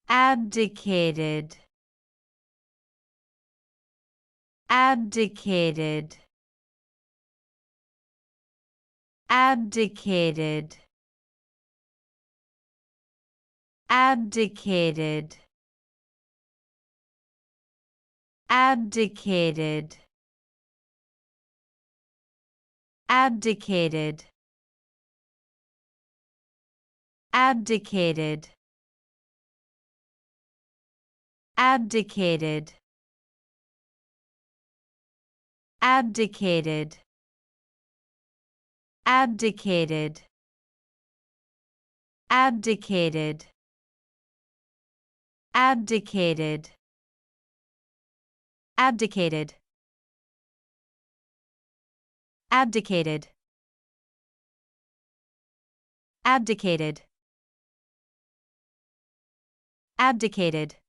Abdicated. Abdicated. Abdicated. Abdicated. Abdicated. Abdicated. Abdicated. Abdicated. Abdicated. Abdicated. Abdicated. Abdicated. Abdicated. Abdicated. Abdicated. Abdicated.